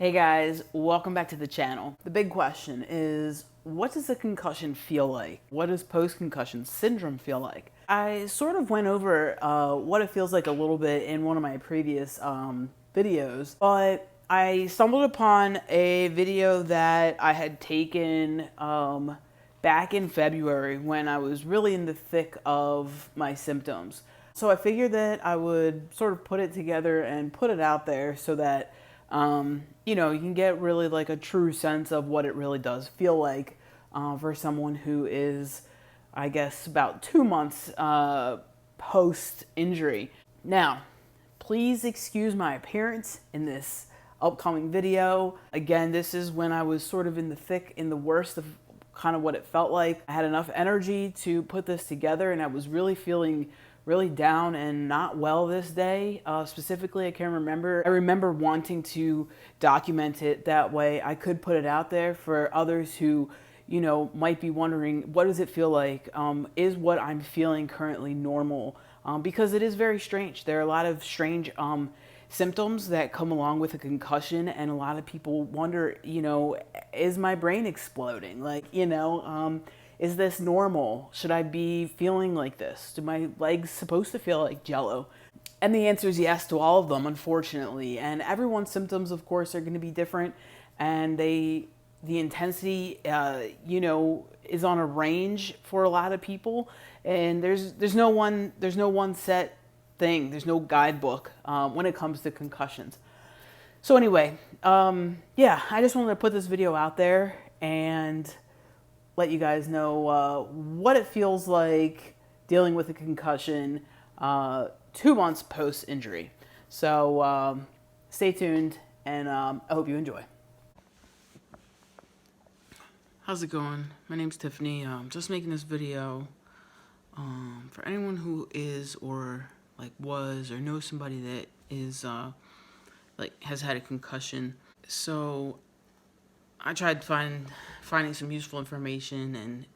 Hey guys, welcome back to the channel. The big question is, what does a concussion feel like? What does post-concussion syndrome feel like? I sort of went over what it feels like a little bit in one of my previous videos, but I stumbled upon a video that I had taken back in February when I was really in the thick of my symptoms. So I figured that I would sort of put it together and put it out there so that you can get really like a true sense of what it really does feel like for someone who is, I guess, about 2 months post-injury. Now, please excuse my appearance in this upcoming video. Again, this is when I was sort of in the worst of kind of what it felt like. I had enough energy to put this together, and I was really feeling really down and not well this day. Specifically, I remember wanting to document it that way I could put it out there for others who, might be wondering, what does it feel like? Is what I'm feeling currently normal? Because it is very strange. There are a lot of strange symptoms that come along with a concussion, and a lot of people wonder, is my brain exploding? Is this normal? Should I be feeling like this? Do my legs supposed to feel like jello? And the answer is yes to all of them, unfortunately. And everyone's symptoms, of course, are going to be different, and the intensity, is on a range for a lot of people. And there's no one set thing. There's no guidebook when it comes to concussions. So anyway, I just wanted to put this video out there and let you guys know what it feels like dealing with a concussion 2 months post-injury. So stay tuned, and I hope you enjoy. How's it going? My name's Tiffany. Just making this video for anyone who is or was or knows somebody that is has had a concussion. So I tried finding some useful information, and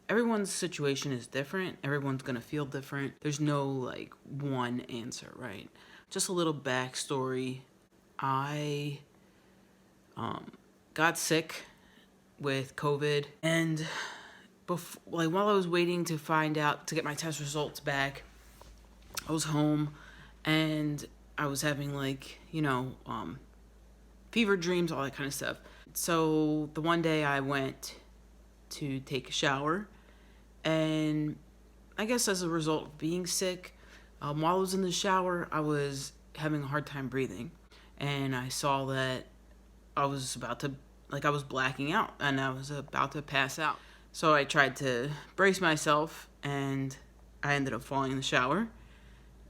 everyone's situation is different. Everyone's gonna feel different. There's no one answer, right? Just a little backstory. I got sick with COVID, and while I was waiting to get my test results back, I was home, and I was having fever dreams, all that kind of stuff. So the one day I went to take a shower, and I guess as a result of being sick, while I was in the shower, I was having a hard time breathing, and I saw that I was blacking out, and I was about to pass out. So I tried to brace myself, and I ended up falling in the shower,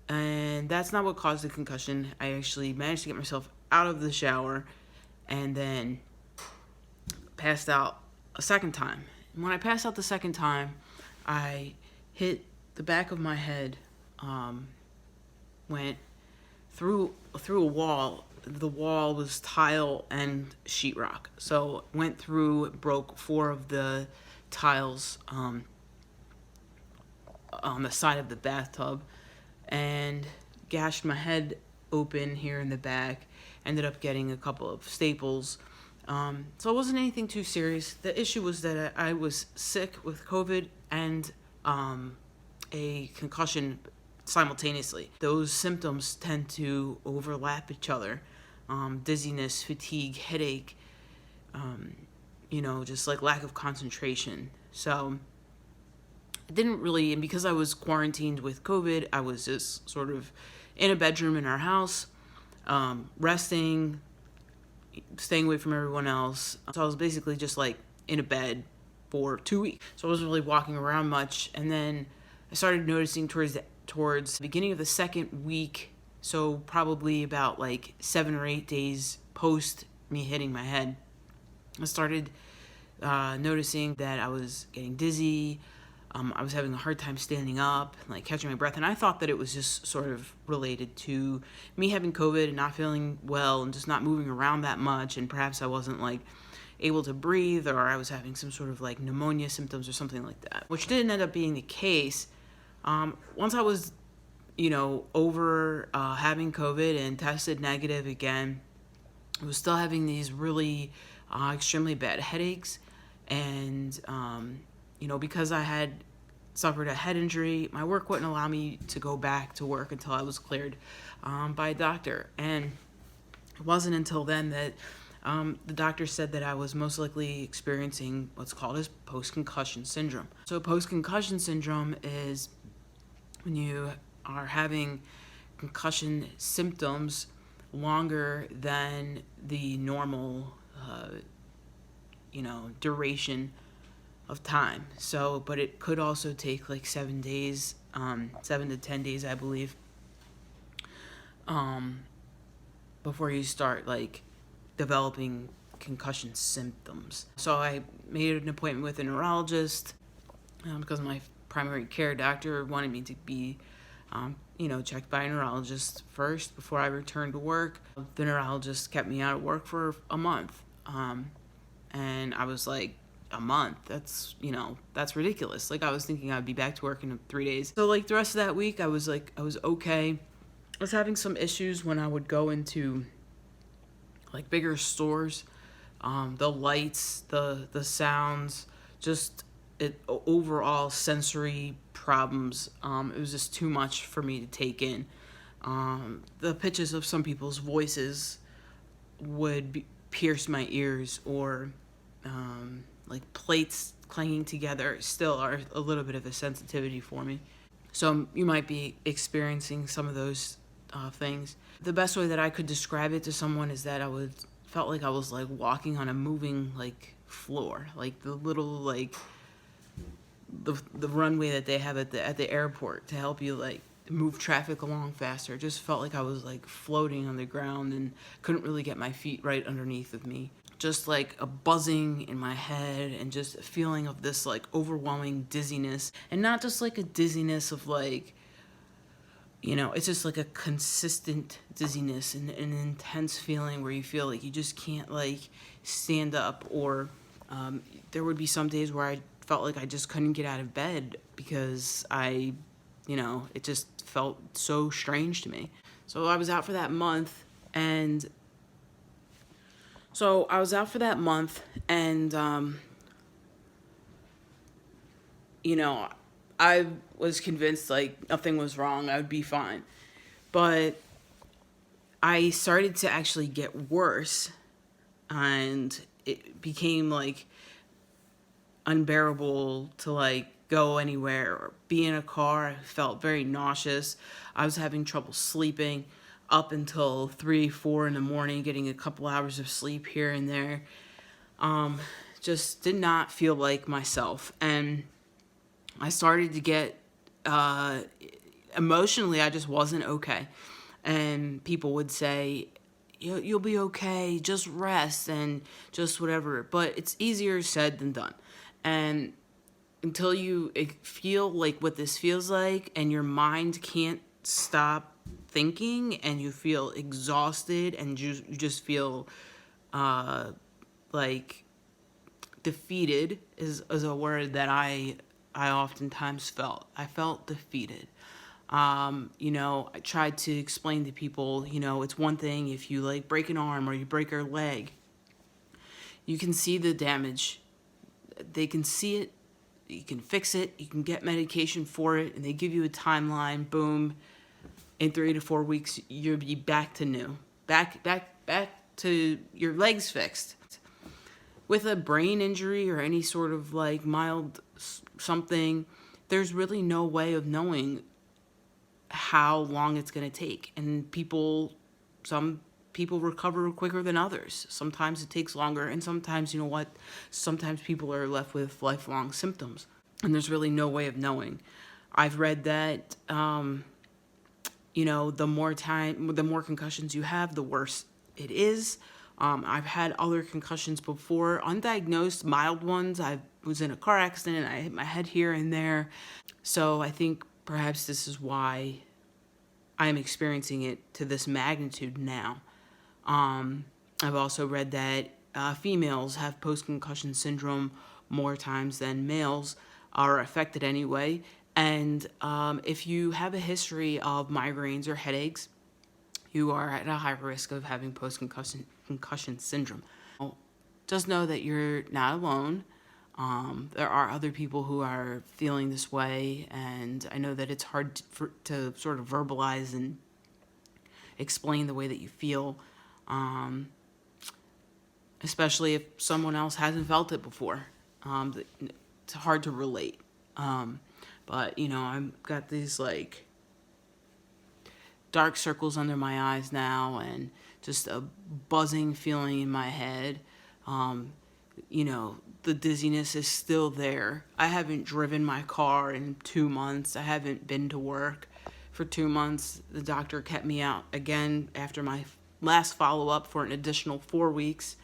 and that's not what caused the concussion. I actually managed to get myself out of the shower and then passed out a second time. And when I passed out the second time, I hit the back of my head, went through a wall. The wall was tile and sheetrock. So went through, broke 4 of the tiles on the side of the bathtub, and gashed my head open here in the back. Ended up getting a couple of staples. So it wasn't anything too serious. The issue was that I was sick with COVID and a concussion simultaneously. Those symptoms tend to overlap each other. Dizziness, fatigue, headache, just lack of concentration. So it didn't really, and because I was quarantined with COVID, I was just sort of in a bedroom in our house, resting, staying away from everyone else. So I was basically just in a bed for 2 weeks. So I wasn't really walking around much. And then I started noticing towards the beginning of the second week, so probably about 7 or 8 days post me hitting my head, I started noticing that I was getting dizzy. I was having a hard time standing up, catching my breath, and I thought that it was just sort of related to me having COVID and not feeling well and just not moving around that much, and perhaps I wasn't able to breathe, or I was having some sort of pneumonia symptoms or something like that, which didn't end up being the case. Once I was, over having COVID and tested negative again, I was still having these really extremely bad headaches. And, because I had suffered a head injury, my work wouldn't allow me to go back to work until I was cleared by a doctor. And it wasn't until then that the doctor said that I was most likely experiencing what's called as post-concussion syndrome. So post-concussion syndrome is when you are having concussion symptoms longer than the normal, duration of time. So, but it could also take like 7 days, 7 to 10 days, I believe, before you start like developing concussion symptoms. So I made an appointment with a neurologist because my primary care doctor wanted me to be checked by a neurologist first before I returned to work. The neurologist kept me out of work for a month. And I was like, a month? That's ridiculous. Like, I was thinking I'd be back to work in 3 days. So like the rest of that week, I was okay. I was having some issues when I would go into like bigger stores. The lights, the sounds, just overall sensory problems. It was just too much for me to take in. The pitches of some people's voices would pierce my ears, or like plates clanging together still are a little bit of a sensitivity for me. So you might be experiencing some of those things. The best way that I could describe it to someone is that felt like I was like walking on a moving like floor, like the little like the runway that they have at the airport to help you like move traffic along faster. It just felt like I was like floating on the ground and couldn't really get my feet right underneath of me. Just like a buzzing in my head and just a feeling of this like overwhelming dizziness, and not just like a dizziness of like, it's just like a consistent dizziness and an intense feeling where you feel like you just can't like stand up, or there would be some days where I felt like I just couldn't get out of bed because it just felt so strange to me. So I was out for that month, and I was convinced like nothing was wrong, I would be fine. But I started to actually get worse, and it became like unbearable to like go anywhere or be in a car. I felt very nauseous. I was having trouble sleeping up until 3-4 in the morning, getting a couple hours of sleep here and there. Just did not feel like myself. And I started to get, emotionally, I just wasn't okay. And people would say, you'll be okay, just rest and just whatever. But it's easier said than done. And until you feel like what this feels like and your mind can't stop thinking and you feel exhausted and you just feel like defeated is a word that I oftentimes felt. I felt defeated. I tried to explain to people, it's one thing if you like break an arm or you break your leg. You can see the damage. They can see it. You can fix it. You can get medication for it, and they give you a timeline. Boom. In 3 to 4 weeks, you'll be back to new. Back to your legs fixed. With a brain injury or any sort of like mild something, there's really no way of knowing how long it's going to take. And some people recover quicker than others. Sometimes it takes longer, and sometimes, sometimes people are left with lifelong symptoms. And there's really no way of knowing. I've read that, the more concussions you have, the worse it is. I've had other concussions before, undiagnosed, mild ones. I was in a car accident and I hit my head here and there. So I think perhaps this is why I'm experiencing it to this magnitude now. I've also read that females have post-concussion syndrome more times than males are affected anyway. And if you have a history of migraines or headaches, you are at a high risk of having post-concussion syndrome. Just know that you're not alone. There are other people who are feeling this way, and I know that it's hard to sort of verbalize and explain the way that you feel, especially if someone else hasn't felt it before. It's hard to relate. But, you know, I've got these, like, dark circles under my eyes now and just a buzzing feeling in my head. You know, the dizziness is still there. I haven't driven my car in 2 months. I haven't been to work for 2 months. The doctor kept me out again after my last follow-up for an additional 4 weeks.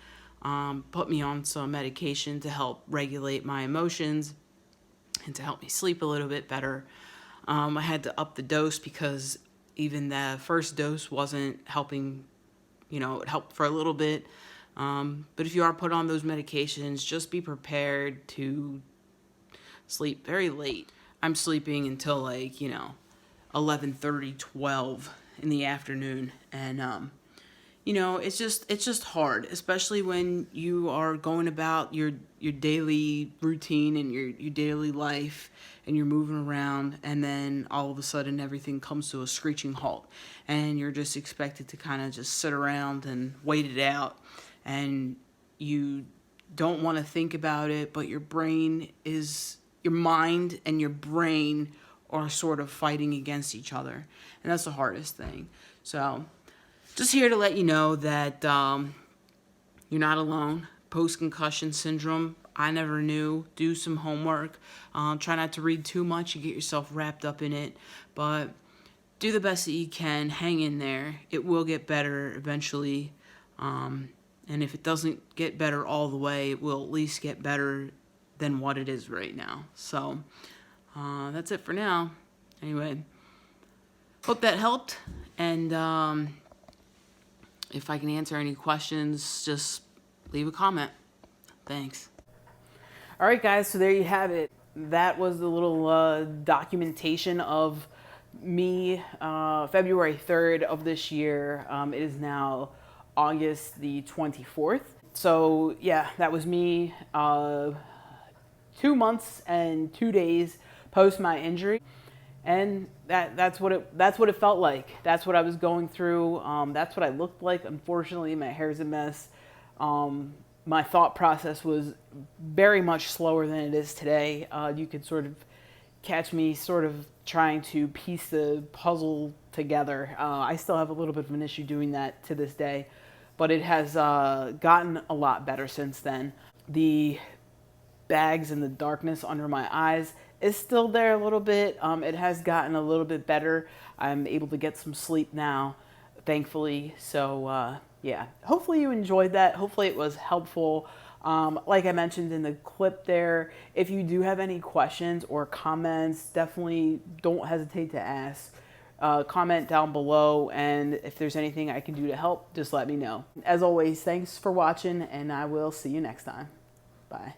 Put me on some medication to help regulate my emotions and to help me sleep a little bit better. I had to up the dose because even the first dose wasn't helping. You know, it helped for a little bit. But if you are put on those medications, just be prepared to sleep very late. I'm sleeping until, like, you know, 11:30, 12 in the afternoon. And, you know, it's just hard, especially when you are going about your daily routine and your daily life and you're moving around, and then all of a sudden everything comes to a screeching halt and you're just expected to kind of just sit around and wait it out, and you don't want to think about it, but your mind and your brain are sort of fighting against each other, and that's the hardest thing. So just here to let you know that you're not alone. Post-concussion syndrome, I never knew. Do some homework. Try not to read too much. You get yourself wrapped up in it. But do the best that you can. Hang in there. It will get better eventually. And if it doesn't get better all the way, it will at least get better than what it is right now. So that's it for now. Anyway, hope that helped. And if I can answer any questions, just leave a comment. Thanks. All right, guys, so there you have it. That was the little documentation of me, February 3rd of this year. It is now August the 24th. So yeah, that was me 2 months and 2 days post my injury. And that's what it felt like. That's what I was going through. That's what I looked like. Unfortunately, my hair's a mess. My thought process was very much slower than it is today. You could sort of catch me sort of trying to piece the puzzle together. I still have a little bit of an issue doing that to this day, but it has gotten a lot better since then. The bags and the darkness under my eyes is still there a little bit. It has gotten a little bit better. I'm able to get some sleep now, thankfully. So yeah, hopefully you enjoyed that. Hopefully it was helpful. Like I mentioned in the clip there, if you do have any questions or comments, definitely don't hesitate to ask. Comment down below, and if there's anything I can do to help, just let me know. As always, thanks for watching, and I will see you next time. Bye.